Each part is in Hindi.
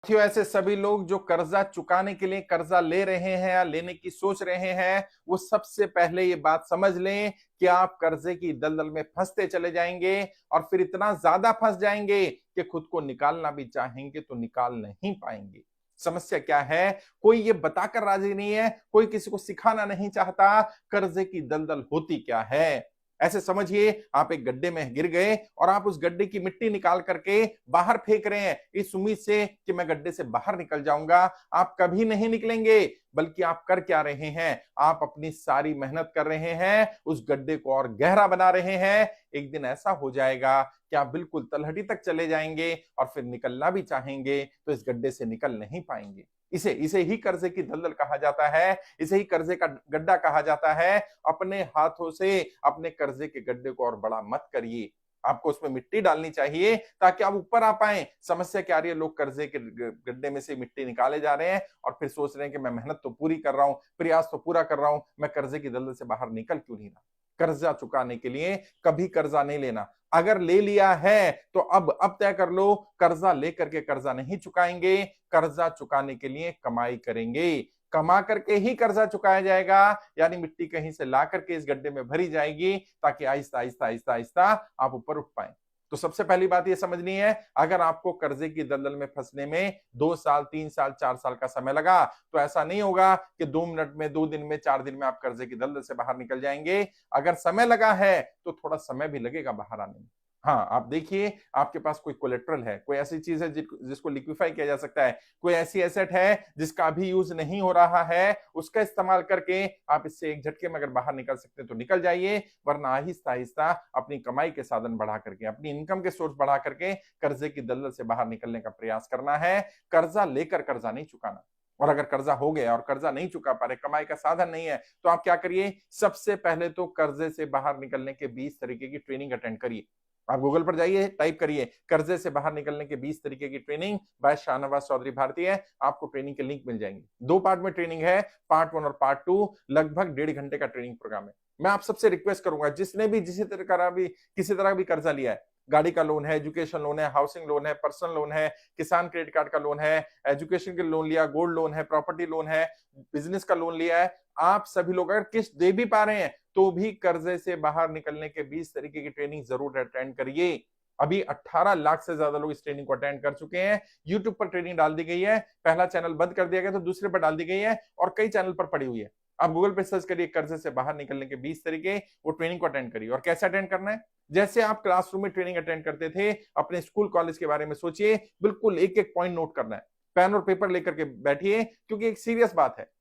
साथियों, ऐसे सभी लोग जो कर्जा चुकाने के लिए कर्जा ले रहे हैं या लेने की सोच रहे हैं, वो सबसे पहले ये बात समझ लें कि आप कर्जे की दलदल में फंसते चले जाएंगे और फिर इतना ज्यादा फंस जाएंगे कि खुद को निकालना भी चाहेंगे तो निकाल नहीं पाएंगे। समस्या क्या है? कोई ये बताकर राजी नहीं है, कोई किसी को सिखाना नहीं चाहता कर्जे की दलदल होती क्या है। ऐसे समझिए आप एक गड्ढे में गिर गए और आप उस गड्ढे की मिट्टी निकाल करके बाहर फेंक रहे हैं इस उम्मीद से कि मैं गड्ढे से बाहर निकल जाऊंगा। आप कभी नहीं निकलेंगे, बल्कि आप कर क्या रहे हैं? आप अपनी सारी मेहनत कर रहे हैं, उस गड्ढे को और गहरा बना रहे हैं। एक दिन ऐसा हो जाएगा कि आप बिल्कुल तलहटी तक चले जाएंगे और फिर निकलना भी चाहेंगे तो इस गड्ढे से निकल नहीं पाएंगे। इसे इसे ही कर्जे की दलदल कहा जाता है, इसे ही कर्जे का गड्ढा कहा जाता है। अपने हाथों से अपने कर्जे के गड्ढे को और बड़ा मत करिए। आपको उसमें मिट्टी डालनी चाहिए ताकि आप ऊपर आ पाए। समस्या क्या आ रही है? लोग कर्जे के गड्ढे में से मिट्टी निकाले जा रहे हैं और फिर सोच रहे हैं कि मैं मेहनत तो पूरी कर रहा हूं, प्रयास तो पूरा कर रहा हूं, मैं कर्जे की दलदल से बाहर निकल क्यों नहीं रहा? कर्जा चुकाने के लिए कभी कर्जा नहीं लेना। अगर ले लिया है तो अब तय कर लो, कर्जा लेकर के कर्जा नहीं चुकाएंगे, कर्जा चुकाने के लिए कमाई करेंगे। कमा करके ही कर्जा चुकाया जाएगा, यानी मिट्टी कहीं से ला करके इस गड्ढे में भरी जाएगी ताकि आहिस्ता आहिस्ता आहिस्ता आहिस्ता आप ऊपर उठ पाए। तो सबसे पहली बात यह समझनी है, अगर आपको कर्जे की दलदल में फंसने में 2 साल 3 साल 4 साल का समय लगा तो ऐसा नहीं होगा कि 2 मिनट में 2 दिन में 4 दिन में आप कर्जे की दलदल से बाहर निकल जाएंगे। अगर समय लगा है तो थोड़ा समय भी लगेगा बाहर आने में। हाँ, आप देखिए आपके पास कोई कोलेट्रल है, कोई ऐसी चीज है जिसको लिक्विफाई किया जा सकता है, कोई ऐसी एसेट है जिसका अभी यूज नहीं हो रहा है, उसका इस्तेमाल करके आप इससे एक झटके में अगर बाहर निकल सकते हैं तो निकल जाइए। वरना आहिस्ता आहिस्ता अपनी कमाई के साधन बढ़ा करके, अपनी इनकम के सोर्स बढ़ा करके कर्जे की दलदल से बाहर निकलने का प्रयास करना है। कर्जा लेकर कर्जा नहीं चुकाना। और अगर कर्जा हो गया और कर्जा नहीं चुका पा रहे, कमाई का साधन नहीं है, तो आप क्या करिए? सबसे पहले तो कर्जे से बाहर निकलने के 20 तरीके की ट्रेनिंग अटेंड करिए। आप गूगल पर जाइए, टाइप करिए कर्जे से बाहर निकलने के 20 तरीके की ट्रेनिंग बाय शाहनवाज चौधरी भारती है। आपको ट्रेनिंग के लिंक मिल जाएंगे। 2 पार्ट में ट्रेनिंग है, पार्ट 1 और पार्ट 2। लगभग 1.5 घंटे का ट्रेनिंग प्रोग्राम है। मैं आप सबसे रिक्वेस्ट करूंगा, जिसने भी किसी तरह भी कर्जा लिया है, गाड़ी का लोन है, एजुकेशन लोन है, हाउसिंग लोन है, पर्सनल लोन है, किसान क्रेडिट कार्ड का लोन है, एजुकेशन के लोन लिया, गोल्ड लोन है, प्रॉपर्टी लोन है, बिजनेस का लोन लिया है, आप सभी लोग अगर किस्त दे भी पा रहे हैं तो भी कर्जे से बाहर निकलने के 20 तरीके की ट्रेनिंग जरूर अटेंड करिए। अभी 18 लाख से ज्यादा लोग इस ट्रेनिंग को अटेंड कर चुके हैं। यूट्यूब पर ट्रेनिंग डाल दी गई है, पहला चैनल बंद कर दिया गया तो दूसरे पर डाल दी गई है और कई चैनल पर पड़ी हुई है। आप गूगल पे सर्च करिए कर्जे से बाहर निकलने के 20 तरीके, वो ट्रेनिंग को अटेंड करिए। और कैसे अटेंड करना है? जैसे आप क्लासरूम में ट्रेनिंग अटेंड करते थे, अपने स्कूल कॉलेज के बारे में सोचिए, बिल्कुल एक एक पॉइंट नोट करना है, पेन और पेपर लेकर के बैठिए, क्योंकि एक सीरियस बात है।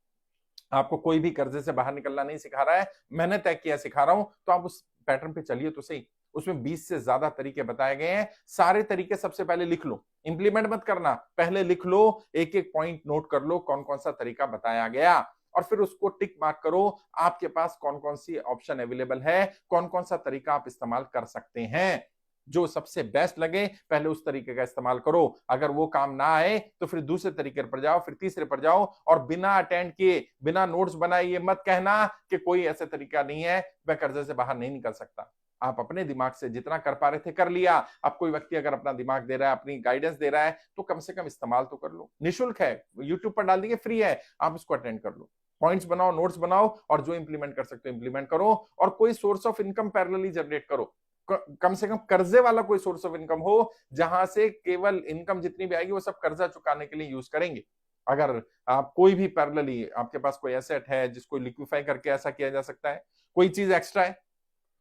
आपको कोई भी कर्जे से बाहर निकलना नहीं सिखा रहा है, मैंने तय किया सिखा रहा हूं, तो आप उस पैटर्न पे चलिए तो सही। उसमें 20 से ज्यादा तरीके बताए गए हैं। सारे तरीके सबसे पहले लिख लो, इंप्लीमेंट मत करना, पहले लिख लो, एक एक पॉइंट नोट कर लो कौन कौन सा तरीका बताया गया, और फिर उसको टिक मार्क करो। आपके पास कौन कौन सी ऑप्शन अवेलेबल है, कौन कौन सा तरीका आप इस्तेमाल कर सकते हैं। जो सबसे बेस्ट लगे पहले उस तरीके का इस्तेमाल करो। अगर वो काम ना आए तो फिर दूसरे तरीके पर जाओ, फिर तीसरे पर जाओ। और बिना अटेंड किए, बिना नोट्स बनाए ये मत कहना कि कोई ऐसा तरीका नहीं है, मैं कर्जे से बाहर नहीं निकल सकता। आप अपने दिमाग से जितना कर पा रहे थे कर लिया। अब कोई व्यक्ति अगर अपना दिमाग दे रहा है, अपनी गाइडेंस दे रहा है, तो कम से कम इस्तेमाल तो कर लो। निःशुल्क है, यूट्यूब पर डाल देंगे, फ्री है, आप इसको अटेंड कर लो। पॉइंट्स बनाओ, नोट्स बनाओ, और जो इंप्लीमेंट कर सकते हो इंप्लीमेंट करो। और कोई source of income parallelly generate करो। कम से कम कर्जे वाला कोई सोर्स ऑफ इनकम हो, जहां से केवल इनकम जितनी भी आएगी वो सब कर्जा चुकाने के लिए यूज करेंगे। अगर आप कोई भी पैरेलली, आपके पास कोई एसेट है जिसको लिक्विफाई करके ऐसा किया जा सकता है, कोई चीज एक्स्ट्रा है,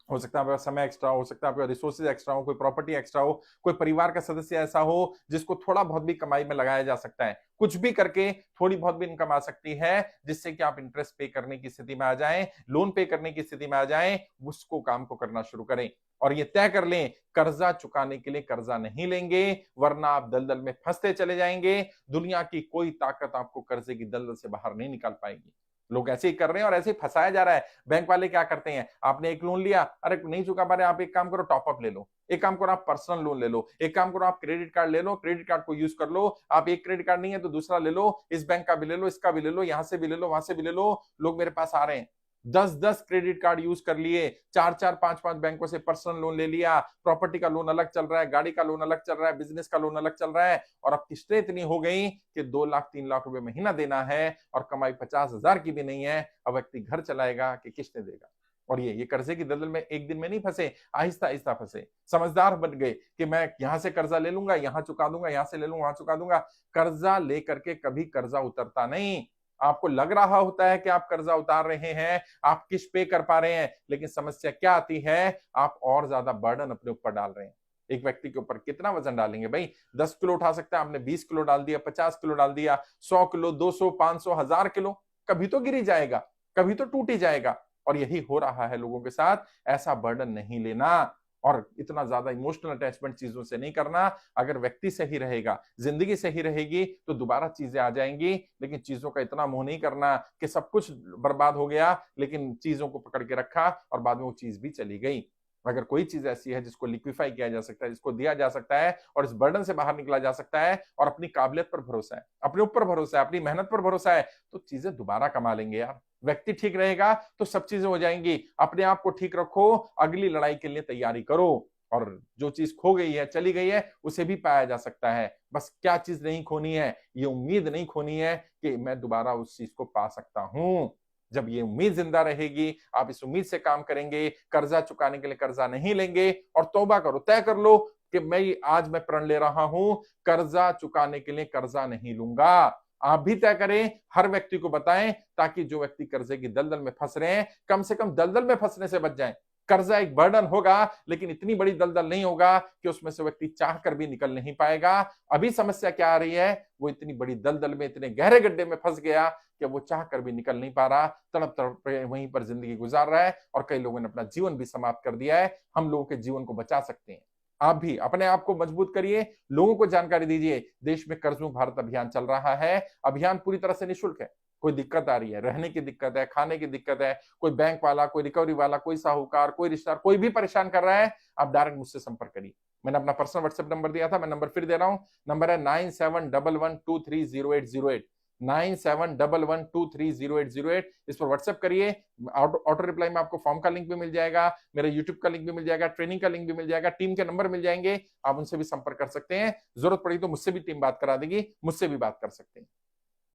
हो सकता है आपका समय एक्स्ट्रा हो सकता है आपका रिसोर्सेज एक्स्ट्रा हो, कोई प्रॉपर्टी एक्स्ट्रा हो, कोई परिवार का सदस्य ऐसा हो जिसको थोड़ा बहुत भी कमाई में लगाया जा सकता है, कुछ भी करके थोड़ी बहुत भी इनकम आ सकती है जिससे कि आप इंटरेस्ट पे करने की स्थिति में आ जाएं, लोन पे करने की स्थिति में आ जाएं, उसको काम को करना शुरू करें। और ये तय कर लें, कर्जा चुकाने के लिए कर्जा नहीं लेंगे, वरना आप दलदल में फंसते चले जाएंगे। दुनिया की कोई ताकत आपको कर्जे की दलदल से बाहर नहीं निकाल पाएगी। लोग ऐसे ही कर रहे हैं और ऐसे ही फंसाया जा रहा है। बैंक वाले क्या करते हैं, आपने एक लोन लिया, अरे नहीं चुका पा रहे, आप एक काम करो, टॉपअप ले लो, एक काम करो आप पर्सनल लोन ले लो, एक काम करो आप क्रेडिट कार्ड ले लो, क्रेडिट कार्ड को यूज कर लो, आप एक क्रेडिट कार्ड नहीं है तो दूसरा ले लो, इस बैंक का भी ले लो, इसका भी ले लो, यहां से भी ले लो, वहां से भी ले लो। लोग मेरे पास आ रहे हैं, 10-10 क्रेडिट कार्ड यूज कर लिए, 4-4 5-5 बैंकों से पर्सनल लोन ले लिया, प्रॉपर्टी का लोन अलग चल रहा है, गाड़ी का लोन अलग चल रहा है, बिजनेस का लोन अलग चल रहा है, और अब किस्तें इतनी हो गई कि 2 लाख 3 लाख रुपए महीना देना है और कमाई 50,000 की भी नहीं है। अब व्यक्ति घर चलाएगा कि किस्तें देगा? और ये कर्जे की दलदल में एक दिन में नहीं फंसे, आहिस्ता आहिस्ता फंसे, समझदार बन गए कि मैं यहां से कर्जा ले लूंगा, यहां चुका दूंगा, यहां से ले लूंगा, वहां चुका दूंगा। कर्जा लेकर के कभी कर्जा उतरता नहीं। आपको लग रहा होता है कि आप कर्जा उतार रहे हैं, आप किस्त पे कर पा रहे हैं, लेकिन समस्या क्या आती है, आप और ज्यादा बर्डन अपने ऊपर डाल रहे हैं। एक व्यक्ति के ऊपर कितना वजन डालेंगे भाई? 10 किलो उठा सकता है, आपने 20 किलो डाल दिया, 50 किलो डाल दिया, 100 किलो, 200, 500, 1000 किलो, कभी तो गिर ही जाएगा, कभी तो टूट ही जाएगा। और यही हो रहा है लोगों के साथ। ऐसा बर्डन नहीं लेना और इतना ज्यादा इमोशनल अटैचमेंट चीजों से नहीं करना। अगर व्यक्ति सही रहेगा, जिंदगी सही रहेगी, तो दोबारा चीजें आ जाएंगी, लेकिन चीजों का इतना मोह नहीं करना कि सब कुछ बर्बाद हो गया, लेकिन चीजों को पकड़ के रखा और बाद में वो चीज भी चली गई। अगर कोई चीज ऐसी है जिसको लिक्विफाई किया जा सकता है, जिसको दिया जा सकता है और इस बर्डन से बाहर निकला जा सकता है, और अपनी काबिलियत पर भरोसा है, अपने ऊपर भरोसा है, अपनी मेहनत पर भरोसा है, तो चीजें दोबारा कमा लेंगे यार। व्यक्ति ठीक रहेगा तो सब चीजें हो जाएंगी। अपने आप को ठीक रखो, अगली लड़ाई के लिए तैयारी करो, और जो चीज खो गई है, चली गई है, उसे भी पाया जा सकता है। बस क्या चीज नहीं खोनी है? ये उम्मीद नहीं खोनी है कि मैं दोबारा उस चीज को पा सकता हूं। जब ये उम्मीद जिंदा रहेगी, आप इस उम्मीद से काम करेंगे, कर्जा चुकाने के लिए कर्जा नहीं लेंगे, और तौबा करो, तय कर लो कि मैं प्रण ले रहा हूं, कर्जा चुकाने के लिए कर्जा नहीं लूंगा। आप भी तय करें, हर व्यक्ति को बताएं, ताकि जो व्यक्ति कर्जे की दलदल में फंस रहे हैं, कम से कम दलदल में फंसने से बच जाएं। कर्जा एक बर्डन होगा, लेकिन इतनी बड़ी दलदल नहीं होगा कि उसमें से व्यक्ति चाह कर भी निकल नहीं पाएगा। अभी समस्या क्या आ रही है? वो इतनी बड़ी दलदल में, इतने गहरे गड्ढे में फंस गया कि वो चाह कर भी निकल नहीं पा रहा, तड़प तड़प वहीं पर जिंदगी गुजार रहा है, और कई लोगों ने अपना जीवन भी समाप्त कर दिया है। हम लोगों के जीवन को बचा सकते हैं। आप भी अपने आप को मजबूत करिए, लोगों को जानकारी दीजिए। देश में कर्ज मुक्त भारत अभियान चल रहा है। अभियान पूरी तरह से निःशुल्क है। कोई दिक्कत आ रही है, रहने की दिक्कत है, खाने की दिक्कत है, कोई बैंक वाला, कोई रिकवरी वाला, कोई साहूकार, कोई रिश्तेदार, कोई भी परेशान कर रहा है, आप डायरेक्ट मुझसे संपर्क करिए। मैंने अपना पर्सनल व्हाट्सएप नंबर दिया था, मैं नंबर फिर दे रहा हूं। नंबर है 9711230808, 9711230808। इस पर व्हाट्सएप करिए। ऑटो रिप्लाई में आपको फॉर्म का लिंक भी मिल जाएगा, मेरे यूट्यूब का लिंक भी मिल जाएगा, ट्रेनिंग का लिंक भी मिल जाएगा, टीम के नंबर मिल जाएंगे, आप उनसे भी संपर्क कर सकते हैं। जरूरत पड़ी तो मुझसे भी टीम बात करा देगी, मुझसे भी बात कर सकते हैं।